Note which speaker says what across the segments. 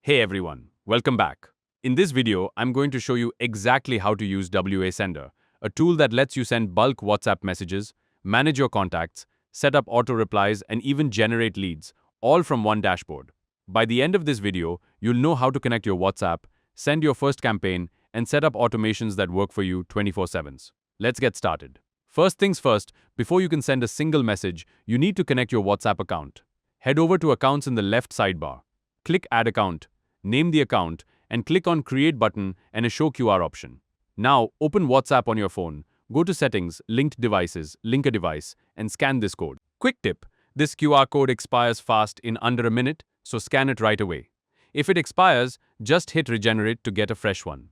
Speaker 1: Hey everyone, welcome back. In this video, I'm going to show you exactly how to use WA Sender, a tool that lets you send bulk WhatsApp messages, manage your contacts, set up auto replies, and even generate leads, all from one dashboard. By the end of this video, you'll know how to connect your WhatsApp, send your first campaign, and set up automations that work for you 24/7. Let's get started. First things first, before you can send a single message, you need to connect your WhatsApp account. Head over to Accounts in the left sidebar. Click Add Account, name the account, and click on Create button and a Show QR option. Now, open WhatsApp on your phone, go to Settings, Linked Devices, link a device, and scan this code. Quick tip, this QR code expires fast in under a minute, so scan it right away. If it expires, just hit Regenerate to get a fresh one.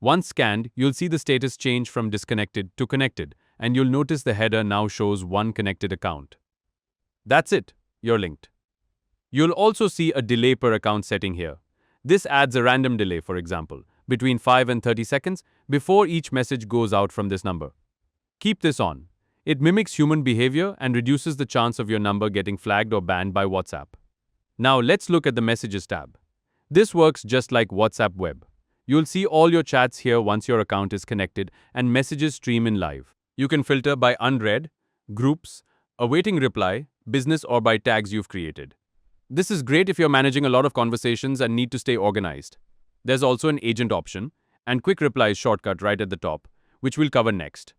Speaker 1: Once scanned, you'll see the status change from disconnected to connected, and you'll notice the header now shows one connected account. That's it, you're linked. You'll also see a delay per account setting here. This adds a random delay, for example, between 5 and 30 seconds before each message goes out from this number. Keep this on. It mimics human behavior and reduces the chance of your number getting flagged or banned by WhatsApp. Now let's look at the Messages tab. This works just like WhatsApp Web. You'll see all your chats here once your account is connected and messages stream in live. You can filter by unread, groups, awaiting reply, business, or by tags you've created. This is great if you're managing a lot of conversations and need to stay organized. There's also an agent option and quick replies shortcut right at the top, which we'll cover next.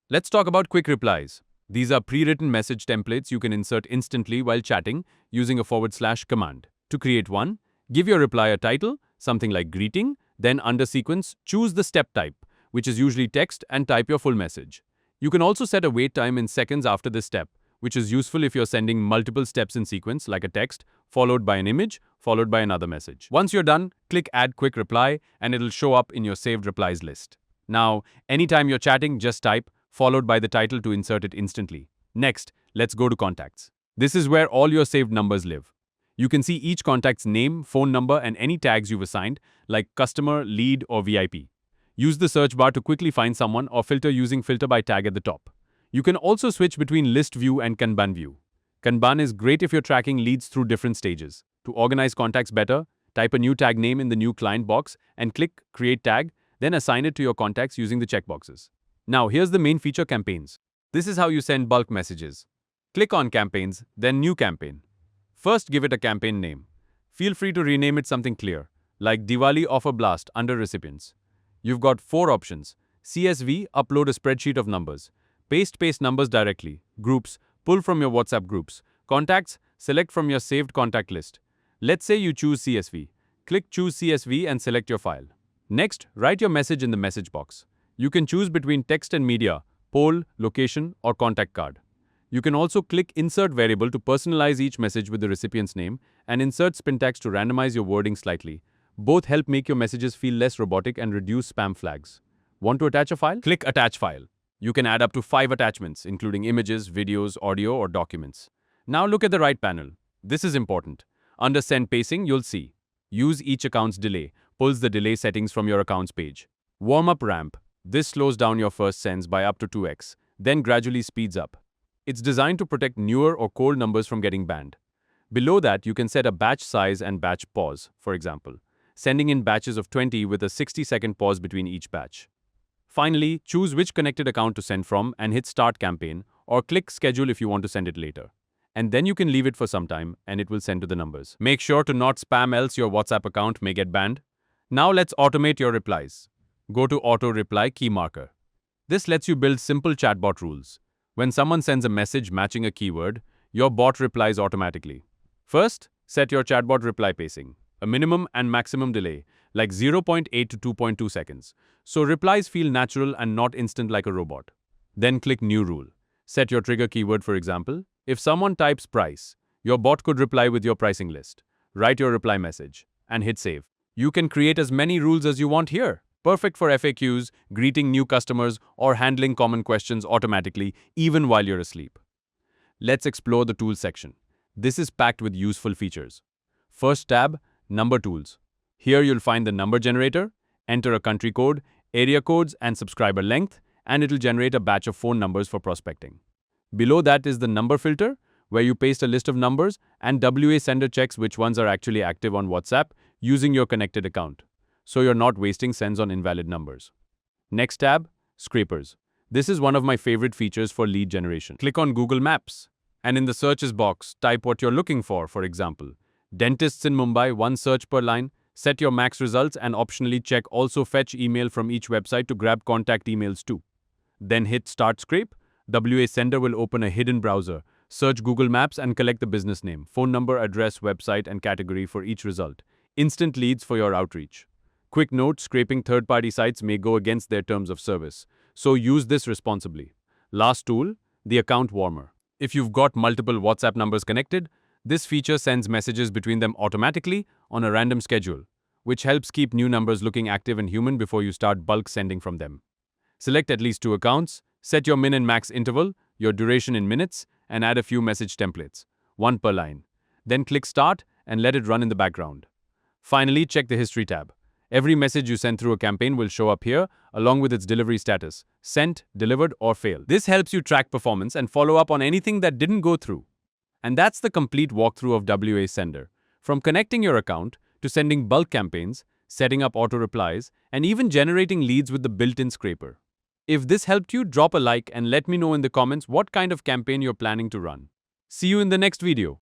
Speaker 1: Let's talk about quick replies. These are pre-written message templates you can insert instantly while chatting using a / command. To create one, give your reply a title, something like greeting, then under sequence, choose the step type, which is usually text, and type your full message. You can also set a wait time in seconds after this step, which is useful if you're sending multiple steps in sequence, like a text, followed by an image, followed by another message. Once you're done, click Add Quick Reply, and it'll show up in your saved replies list. Now, anytime you're chatting, just type, followed by the title to insert it instantly. Next, let's go to Contacts. This is where all your saved numbers live. You can see each contact's name, phone number, and any tags you've assigned, like customer, lead, or VIP. Use the search bar to quickly find someone or filter using Filter by Tag at the top. You can also switch between List View and Kanban View. Kanban is great if you're tracking leads through different stages. To organize contacts better, type a new tag name in the New Client box and click Create Tag, then assign it to your contacts using the checkboxes. Now here's the main feature: Campaigns. This is how you send bulk messages. Click on Campaigns, then New Campaign. First, give it a campaign name. Feel free to rename it something clear, like Diwali Offer Blast under Recipients. You've got 4 options. CSV, upload a spreadsheet of numbers. Paste numbers directly. Groups, pull from your WhatsApp groups. Contacts, select from your saved contact list. Let's say you choose CSV. Click Choose CSV and select your file. Next, write your message in the message box. You can choose between text and media, poll, location, or contact card. You can also click Insert Variable to personalize each message with the recipient's name and insert Spintax to randomize your wording slightly. Both help make your messages feel less robotic and reduce spam flags. Want to attach a file? Click Attach File. You can add up to 5 attachments, including images, videos, audio, or documents. Now look at the right panel. This is important. Under Send Pacing, you'll see Use each account's delay, pulls the delay settings from your account's page. Warm-up ramp. This slows down your first sends by up to 2x, then gradually speeds up. It's designed to protect newer or cold numbers from getting banned. Below that, you can set a batch size and batch pause, for example, sending in batches of 20 with a 60-second pause between each batch. Finally, choose which connected account to send from and hit Start Campaign, or click Schedule if you want to send it later. And then you can leave it for some time and it will send to the numbers. Make sure to not spam, else your WhatsApp account may get banned. Now let's automate your replies. Go to Auto Reply Key Marker. This lets you build simple chatbot rules. When someone sends a message matching a keyword, your bot replies automatically. First, set your chatbot reply pacing, a minimum and maximum delay, like 0.8 to 2.2 seconds, so replies feel natural and not instant like a robot. Then click New Rule. Set your trigger keyword, for example. If someone types price, your bot could reply with your pricing list. Write your reply message and hit Save. You can create as many rules as you want here. Perfect for FAQs, greeting new customers, or handling common questions automatically, even while you're asleep. Let's explore the Tools section. This is packed with useful features. First tab, Number Tools. Here you'll find the number generator, enter a country code, area codes, and subscriber length, and it'll generate a batch of phone numbers for prospecting. Below that is the number filter, where you paste a list of numbers, and WA Sender checks which ones are actually active on WhatsApp, using your connected account, so you're not wasting sends on invalid numbers. Next tab, Scrapers. This is one of my favorite features for lead generation. Click on Google Maps, and in the searches box, type what you're looking for example, dentists in Mumbai, one search per line, set your max results and optionally check also fetch email from each website to grab contact emails too. Then hit Start Scrape. WA Sender will open a hidden browser. Search Google Maps and collect the business name, phone number, address, website, and category for each result. Instant leads for your outreach. Quick note, scraping third-party sites may go against their terms of service, so use this responsibly. Last tool, the Account Warmer. If you've got multiple WhatsApp numbers connected, this feature sends messages between them automatically on a random schedule, which helps keep new numbers looking active and human before you start bulk sending from them. Select at least 2 accounts, set your min and max interval, your duration in minutes, and add a few message templates, 1 per line. Then click Start and let it run in the background. Finally, check the History tab. Every message you send through a campaign will show up here, along with its delivery status, sent, delivered, or failed. This helps you track performance and follow up on anything that didn't go through. And that's the complete walkthrough of WA Sender. From connecting your account to sending bulk campaigns, setting up auto replies, and even generating leads with the built-in scraper. If this helped you, drop a like and let me know in the comments what kind of campaign you're planning to run. See you in the next video.